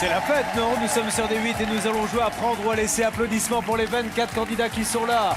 C'est la fête, non? Nous sommes sur D8 et nous allons jouer à prendre ou à laisser. Applaudissements pour les 24 candidats qui sont là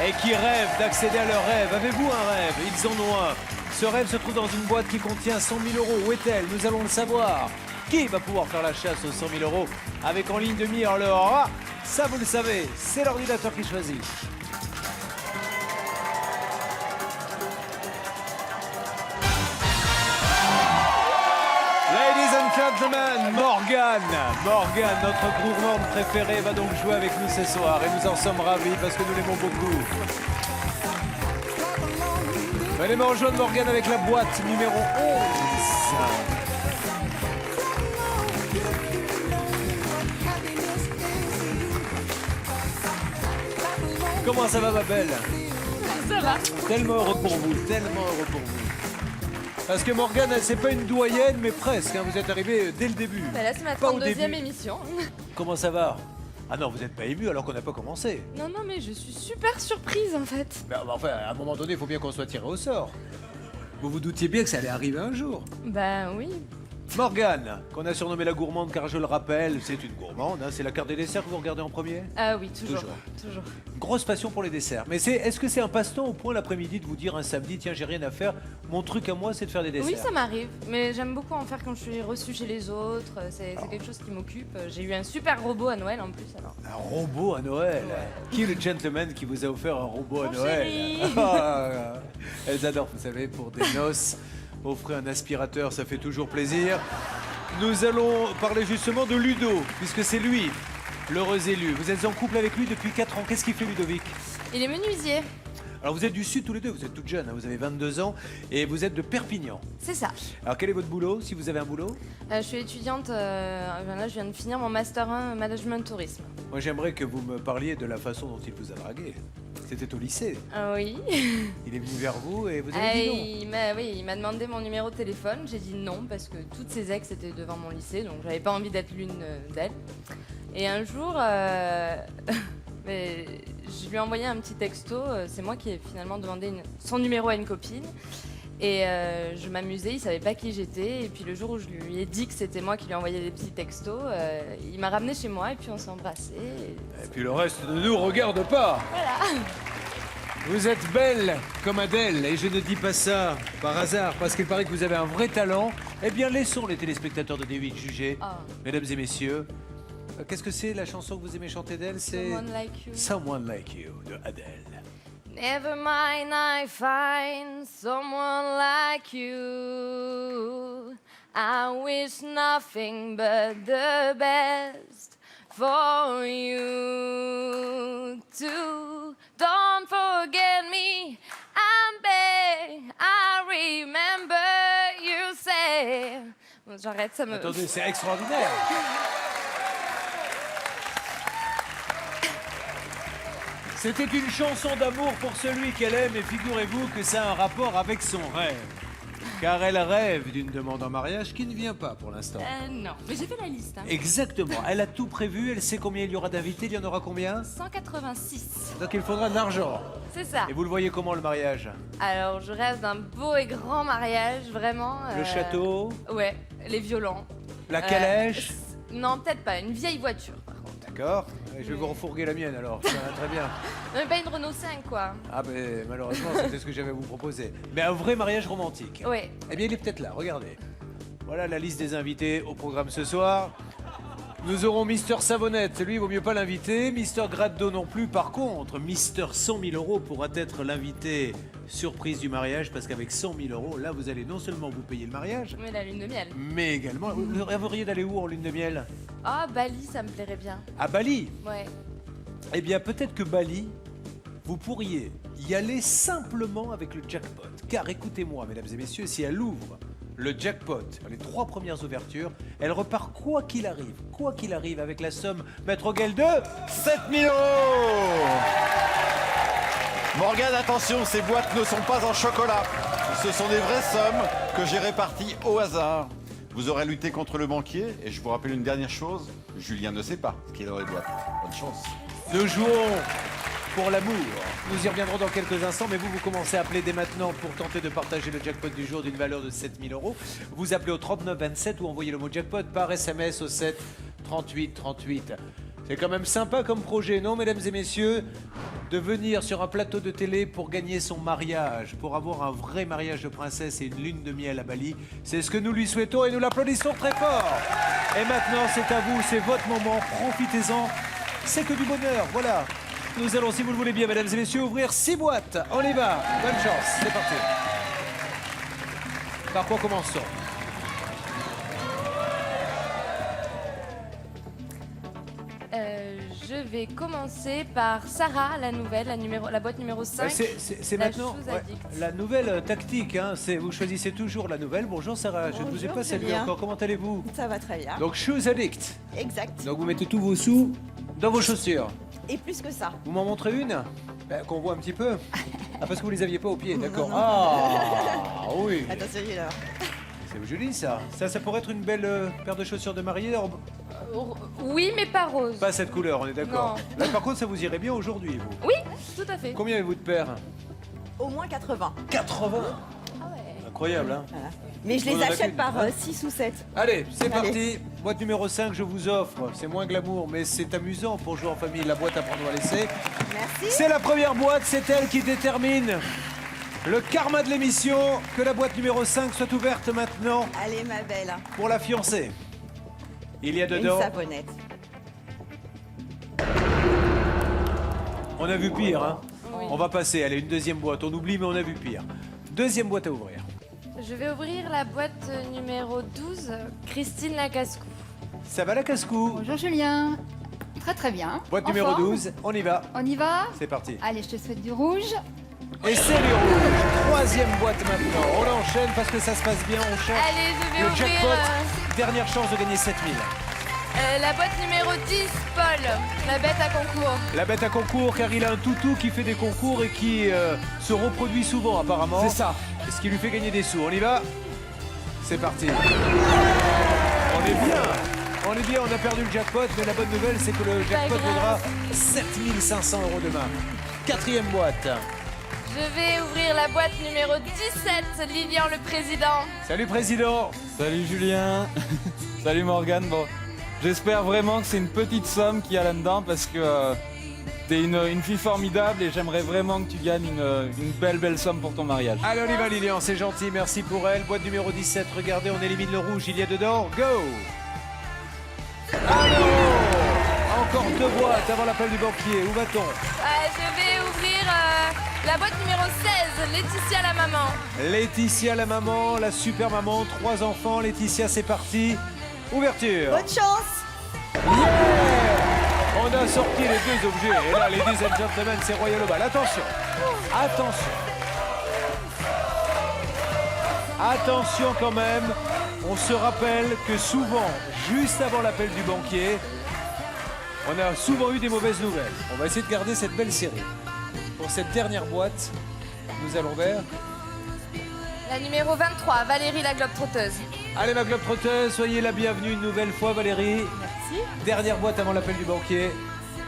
et qui rêvent d'accéder à leur rêve. Avez-vous un rêve? Ils en ont un. Ce rêve se trouve dans une boîte qui contient 100 000 €. Où est-elle? Nous allons le savoir. Qui va pouvoir faire la chasse aux 100 000 € avec en ligne de mire le A? Ça, vous le savez, c'est l'ordinateur qui choisit. Ladies and gentlemen, Morgane, notre gourmande préférée, va donc jouer avec nous ce soir. Et nous en sommes ravis parce que nous l'aimons beaucoup. Venez me rejoindre, Morgane, avec la boîte numéro 11. Comment ça va, ma belle? Ça va. Tellement heureux pour vous, tellement heureux pour vous. Parce que Morgane, c'est pas une doyenne, mais presque. Hein, vous êtes arrivé dès le début. Bah là, c'est ma Pas au 32e début. émission. Comment ça va? Ah non, vous n'êtes pas ému alors qu'on n'a pas commencé. Non, mais je suis super surprise en fait. Mais enfin, à un moment donné, il faut bien qu'on soit tiré au sort. Vous vous doutiez bien que ça allait arriver un jour. Bah oui. Morgane, qu'on a surnommée la gourmande car je le rappelle, c'est une gourmande. Hein, c'est la carte des desserts que vous regardez en premier? Ah oui, toujours. Toujours. Grosse passion pour les desserts. Mais est-ce que c'est un passe-temps au point l'après-midi de vous dire un samedi, tiens, j'ai rien à faire, mon truc à moi, c'est de faire des desserts? Oui, ça m'arrive. Mais j'aime beaucoup en faire quand je suis reçue chez les autres. C'est quelque chose qui m'occupe. J'ai eu un super robot à Noël en plus alors. Un robot à Noël? Qui est le gentleman qui vous a offert un robot à Mon Noël? chéri. Ah, elles adorent, vous savez, pour des noces. Offrir un aspirateur, ça fait toujours plaisir. Nous allons parler justement de Ludo, puisque c'est lui, l'heureux élu. Vous êtes en couple avec lui depuis 4 ans. Qu'est-ce qu'il fait, Ludovic? Il est menuisier. Alors vous êtes du Sud tous les deux, vous êtes toutes jeunes, hein, vous avez 22 ans et vous êtes de Perpignan. C'est ça. Alors quel est votre boulot, si vous avez un boulot? Je suis étudiante. Là, je viens de finir mon Master 1 Management Tourisme. Moi j'aimerais que vous me parliez de la façon dont il vous a dragué. C'était au lycée. Ah oui. Il est venu vers vous et vous avez dit non. Il m'a demandé mon numéro de téléphone. J'ai dit non parce que toutes ses ex étaient devant mon lycée, donc j'avais pas envie d'être l'une d'elles. Et un jour, mais je lui ai envoyé un petit texto. C'est moi qui ai finalement demandé son numéro à une copine. Et je m'amusais, il savait pas qui j'étais. Et puis le jour où je lui ai dit que c'était moi qui lui envoyais des petits textos, il m'a ramené chez moi et puis on s'est embrassés. Et puis le reste ne nous regarde pas. Voilà. Vous êtes belle comme Adèle, et je ne dis pas ça par hasard, parce qu'il paraît que vous avez un vrai talent. Eh bien, laissons les téléspectateurs de D8 juger. Ah. Mesdames et messieurs, qu'est-ce que c'est la chanson que vous aimez chanter d'elle? C'est Someone Like You. Someone Like You de Adèle. Never mind, I find someone like you. I wish nothing but the best for you too. Don't forget me, I'm beg, I remember you say. Bon, j'arrête, ça me... Attendez, c'est extraordinaire. C'était une chanson d'amour pour celui qu'elle aime, et figurez-vous que ça a un rapport avec son rêve. Car elle rêve d'une demande en mariage qui ne vient pas pour l'instant. Non, mais j'ai fait la liste. Hein. Exactement, elle a tout prévu, elle sait combien il y aura d'invités, il y en aura combien? 186. Donc il faudra de l'argent. C'est ça. Et vous le voyez comment, le mariage? Alors, je rêve d'un beau et grand mariage, vraiment. Le château? Ouais, les violons. La calèche? Non, peut-être pas, une vieille voiture, par contre. D'accord, je vais vous refourguer la mienne alors, ça va très bien. Non, mais pas une Renault 5, quoi. Ah ben malheureusement, c'était ce que j'avais à vous proposer. Mais un vrai mariage romantique. Ouais. Eh bien, il est peut-être là, regardez. Voilà la liste des invités au programme ce soir. Nous aurons Mister Savonnette, lui, il vaut mieux pas l'inviter. Mister Graddo non plus. Par contre, Mister 100 000 € pourra être l'invité surprise du mariage, parce qu'avec 100 000 €, là, vous allez non seulement vous payer le mariage, Mais la lune de miel. mais également... Vous rêveriez d'aller où en lune de miel? Ah, Bali, ça me plairait bien. À Bali? Ouais. Eh bien, peut-être que Bali, vous pourriez y aller simplement avec le jackpot. Car écoutez-moi, mesdames et messieurs, si elle ouvre le jackpot, les 3 premières ouvertures, elle repart quoi qu'il arrive, avec la somme Maître Auguel de 7 000 €. Morgane, attention, ces boîtes ne sont pas en chocolat. Ce sont des vraies sommes que j'ai réparties au hasard. Vous aurez lutté contre le banquier, et je vous rappelle une dernière chose, Julien ne sait pas ce qu'il est dans les boîtes. Bonne chance. Nous jouons pour l'amour. Nous y reviendrons dans quelques instants, mais vous commencez à appeler dès maintenant pour tenter de partager le jackpot du jour d'une valeur de 7 000 €. Vous appelez au 39 27 ou envoyez le mot jackpot par SMS au 7 38 38. C'est quand même sympa comme projet, non, mesdames et messieurs, de venir sur un plateau de télé pour gagner son mariage, pour avoir un vrai mariage de princesse et une lune de miel à Bali. C'est ce que nous lui souhaitons et nous l'applaudissons très fort. Et maintenant, c'est à vous, c'est votre moment, profitez-en. C'est que du bonheur, voilà. Nous allons, si vous le voulez bien, mesdames et messieurs, ouvrir 6 boîtes. On y va, bonne chance, c'est parti. Par quoi commençons? Je vais commencer par Sarah, la nouvelle, la boîte numéro 5. C'est la maintenant chose addict. la nouvelle tactique. Hein, vous choisissez toujours la nouvelle. Bonjour Sarah, je ne vous ai Bonjour, pas salué Julien. encore. Comment allez-vous? Ça va très bien. Donc, Shoes Addict. Exact. Donc, vous mettez tous vos sous dans vos chaussures. Et plus que ça. Vous m'en montrez une? Qu'on voit un petit peu. Ah, parce que vous les aviez pas aux pieds, d'accord. non, Ah, oui. Attention, il est là. C'est joli ça. Ça pourrait être une belle paire de chaussures de mariée. Alors, Oui, mais pas rose. pas cette couleur, on est d'accord. Non. Là, par contre, ça vous irait bien aujourd'hui, vous. Oui, tout à fait. Combien avez-vous de paires? Au moins 80. 80. Ah ouais. Incroyable, hein. Voilà. Mais je On les en a achète qu'une, par hein. 6 ou 7. Allez, c'est Allez. parti. Boîte numéro 5, je vous offre. C'est moins glamour, mais c'est amusant pour jouer en famille. La boîte à prendre ou à laisser. Merci. C'est la première boîte, c'est elle qui détermine le karma de l'émission. Que la boîte numéro 5 soit ouverte maintenant Allez, ma belle. pour la fiancée. Il y a Une dedans. savonnette. On a vu pire, hein. Oui. On va passer. Allez, une deuxième boîte. On oublie, mais on a vu pire. Deuxième boîte à ouvrir. Je vais ouvrir la boîte numéro 12, Christine Lacascou. Ça va la casse-cou? Bonjour Julien. Très très bien. Boîte En numéro forme. 12, on y va. On y va. C'est parti. Allez, je te souhaite du rouge. Et c'est du rouge. Troisième boîte maintenant. On enchaîne parce que ça se passe bien. On cherche Allez, je vais le ouvrir jackpot. Dernière chance de gagner 7000. la boîte numéro 10, Paul, la bête à concours. La bête à concours, car il a un toutou qui fait des concours et qui se reproduit souvent apparemment. C'est ça. Et ce qui lui fait gagner des sous. On y va? C'est parti. On est bien. On est bien, on a perdu le jackpot, mais la bonne nouvelle, c'est que le jackpot grave. vaudra 7500 € demain. Quatrième boîte. Je vais ouvrir la boîte numéro 17, Lilian le président. Salut président. Salut Julien. Salut Morgane. Bon, j'espère vraiment que c'est une petite somme qu'il y a là-dedans parce que t'es une fille formidable et j'aimerais vraiment que tu gagnes une belle somme pour ton mariage. Allez, on y va Lilian, c'est gentil, merci pour elle. Boîte numéro 17, regardez, on élimine le rouge, il y a dedans, go. Allô. Encore deux boîtes avant l'appel du banquier, où va-t-on? Je vais ouvrir la boîte numéro 16, Laetitia la maman. Laetitia la maman, la super maman, 3 enfants, Laetitia c'est parti. Ouverture. Bonne chance. Yeah. On a sorti les deux objets. Et là, ladies and gentlemen, c'est Royal au bal. Attention. Attention. Attention quand même. On se rappelle que souvent, juste avant l'appel du banquier, on a souvent eu des mauvaises nouvelles. On va essayer de garder cette belle série. Pour cette dernière boîte, nous allons vers... La numéro 23, Valérie la globe-trotteuse. Allez ma globe-trotteuse, soyez la bienvenue une nouvelle fois Valérie. Merci. Dernière boîte avant l'appel du banquier.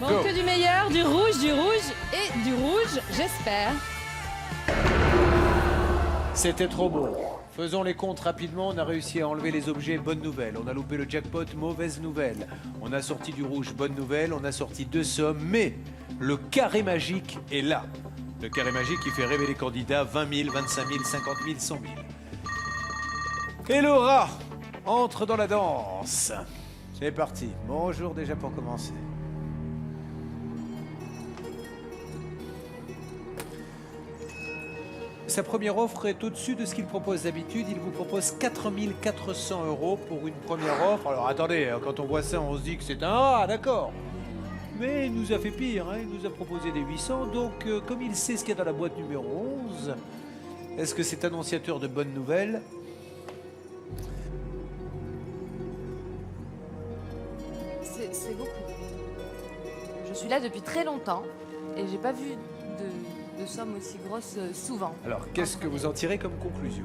Bon, Go. que du meilleur, du rouge et du rouge, j'espère. C'était trop beau. Faisons les comptes rapidement, on a réussi à enlever les objets, bonne nouvelle. On a loupé le jackpot, mauvaise nouvelle. On a sorti du rouge, bonne nouvelle. On a sorti 2 sommes, mais le carré magique est là. Le carré magique qui fait rêver les candidats, 20 000, 25 000, 50 000, 100 000. Et Laura entre dans la danse. C'est parti. Bonjour déjà pour commencer. Sa première offre est au-dessus de ce qu'il propose d'habitude. Il vous propose 4 400 € pour une première offre. Alors attendez, quand on voit ça, on se dit que c'est un... Ah, d'accord. Mais il nous a fait pire, hein. Il nous a proposé des 800. Donc, comme il sait ce qu'il y a dans la boîte numéro 11, est-ce que c'est annonciateur de bonnes nouvelles? C'est beaucoup. Je suis là depuis très longtemps et j'ai pas vu de somme aussi grosse souvent. Alors, qu'est-ce que vous en tirez comme conclusion?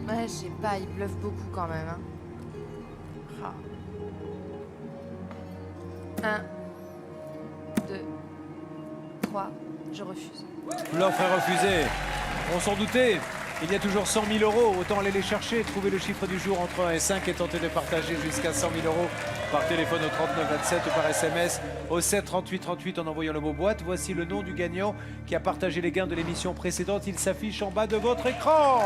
Ouais, je sais pas, il bluffe beaucoup quand même. Hein. 1, 2, 3, je refuse. L'offre est refusée. On s'en doutait. Il y a toujours 100 000 euros. Autant aller les chercher, trouver le chiffre du jour entre 1 et 5 et tenter de partager jusqu'à 100 000 euros par téléphone au 39 27 ou par SMS au 7 38 38 en envoyant le mot boîte. Voici le nom du gagnant qui a partagé les gains de l'émission précédente. Il s'affiche en bas de votre écran.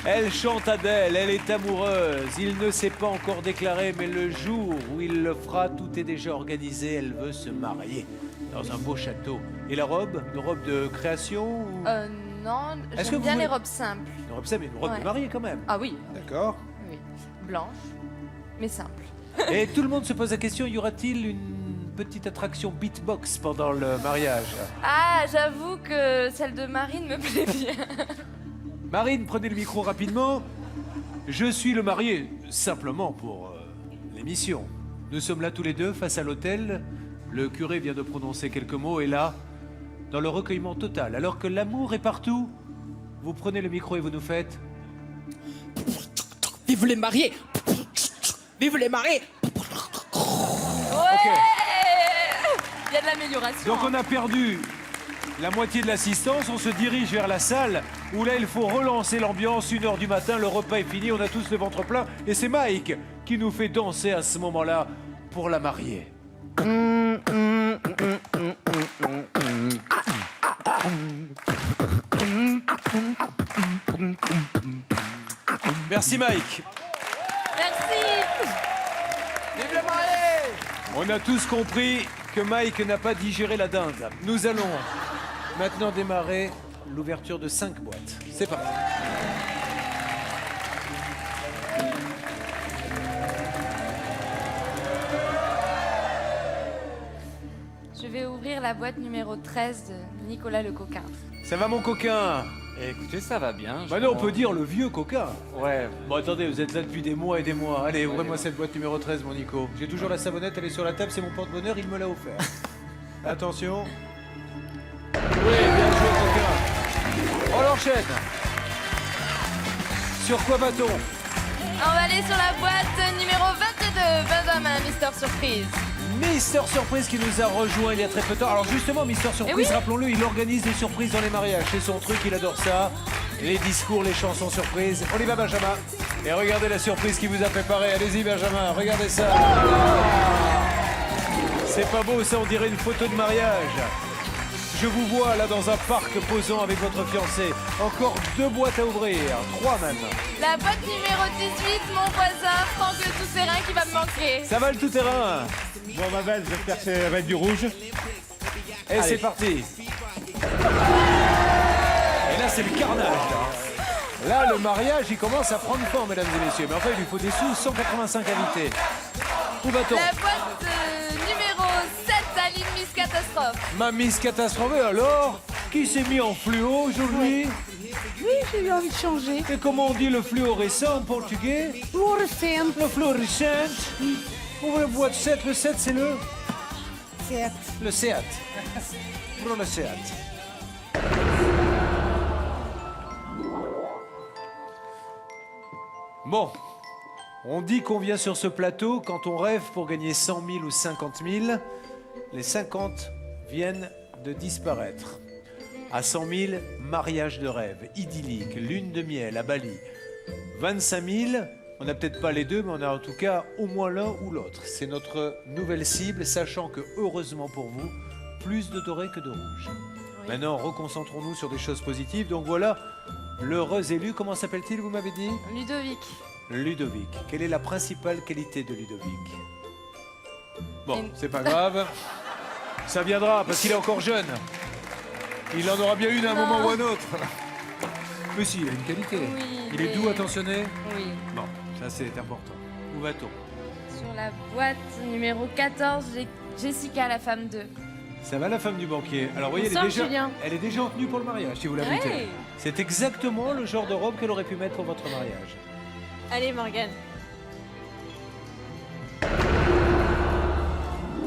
Elle chante Adèle, elle est amoureuse. Il ne s'est pas encore déclaré, mais le jour où il le fera, tout est déjà organisé. Elle veut se marier dans un beau château. Et la robe? Une robe de création ou... Non, Est-ce que j'aime vous bien voulez- les robes simples. Une robe simple, mais une robe Ouais. de mariée quand même. Ah oui, D'accord. oui. Blanche, mais simple. Et tout le monde se pose la question, y aura-t-il une petite attraction beatbox pendant le mariage? Ah, j'avoue que celle de Marine me plaît bien. Marine, prenez le micro rapidement. Je suis le marié, simplement pour l'émission. Nous sommes là tous les deux face à l'hôtel. Le curé vient de prononcer quelques mots et là, dans le recueillement total, alors que l'amour est partout, vous prenez le micro et vous nous faites... Vive les mariés. Vive les mariés. Ouais. Il y a de l'amélioration. Donc on a perdu la moitié de l'assistance, on se dirige vers la salle où là il faut relancer l'ambiance, 1h du matin, le repas est fini, on a tous le ventre plein et c'est Mike qui nous fait danser à ce moment-là pour la mariée. Merci Mike. Merci. On a tous compris que Mike n'a pas digéré la dinde. Nous allons maintenant démarrer l'ouverture de 5 boîtes. C'est parti. Je vais ouvrir la boîte numéro 13 de Nicolas le coquin. Ça va mon coquin? Écoutez, ça va bien. Bah non, on peut dire le vieux coquin. Ouais. Bon attendez, vous êtes là depuis des mois et des mois. Allez, ouvrez-moi cette boîte numéro 13 mon Nico. J'ai toujours la savonnette, elle est sur la table, c'est mon porte-bonheur, il me l'a offert. Attention. Oui, bien joué coquin. On l'enchaîne. Sur quoi va-t-on? On va aller sur la boîte numéro 22, Benjamin, Mister Surprise. Mister Surprise qui nous a rejoint il y a très peu de temps. Alors justement, Mister Surprise, oui. rappelons-le, il organise des surprises dans les mariages. C'est son truc, il adore ça. Les discours, les chansons surprises. On y va Benjamin. Et regardez la surprise qu'il vous a préparée. Allez-y Benjamin, regardez ça. C'est pas beau ça, on dirait une photo de mariage. Je vous vois là dans un parc posant avec votre fiancé. Encore 2 boîtes à ouvrir, 3 même. La boîte numéro 18, mon voisin, Franck le tout-terrain qui va me manquer. Ça va le tout-terrain? Bon, ma belle, j'espère que ça va être du rouge. Et c'est parti. Et là, c'est le carnage. Là, le mariage, il commence à prendre forme, mesdames et messieurs. Mais enfin, il lui faut des sous, 185 invités. Où va-t-on? La boîte numéro 7, Aline Miss Catastrophe. Ma Miss Catastrophe, alors? Qui s'est mis en fluo aujourd'hui? Oui, j'ai eu envie de changer. Et comment on dit le fluorescent en portugais? Fluorescente. Le fluorescent. Pour la boîte 7, le 7, c'est le... Certo. Le Seat. Pour le Seat. Bon, on dit qu'on vient sur ce plateau quand on rêve pour gagner 100 000 ou 50 000. Les 50 viennent de disparaître. À 100 000, mariage de rêve, idyllique, lune de miel à Bali. 25 000, on n'a peut-être pas les deux, mais on a en tout cas au moins l'un ou l'autre. C'est notre nouvelle cible, sachant que, heureusement pour vous, plus de doré que de rouge. Oui. Maintenant, reconcentrons-nous sur des choses positives. Donc voilà, l'heureux élu, comment s'appelle-t-il, vous m'avez dit? Ludovic. Ludovic. Quelle est la principale qualité de Ludovic? Bon, Une- c'est pas grave. Ça viendra, parce qu'il est encore jeune. Il en aura bien une à un Non. moment ou un autre. Mais si, il a une qualité. Oui, Il est mais- doux, attentionné. Oui. Bon, ça c'est important. Où va-t-on? Sur la boîte numéro 14, j'ai Jessica, la femme 2. Ça va la femme du banquier. Alors vous voyez, Bonsoir, Julien. elle est déjà en tenue pour le mariage, si vous la mettez. Ouais. C'est exactement le genre de robe qu'elle aurait pu mettre pour votre mariage. Allez, Morgane.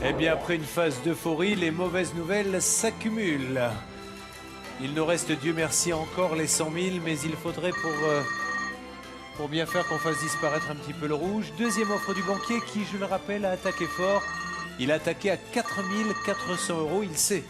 Eh bien, après une phase d'euphorie, les mauvaises nouvelles s'accumulent. Il nous reste, Dieu merci, encore les 100 000, mais il faudrait pour bien faire qu'on fasse disparaître un petit peu le rouge. Deuxième offre du banquier qui, je le rappelle, a attaqué fort. Il a attaqué à 4 400 €. Il sait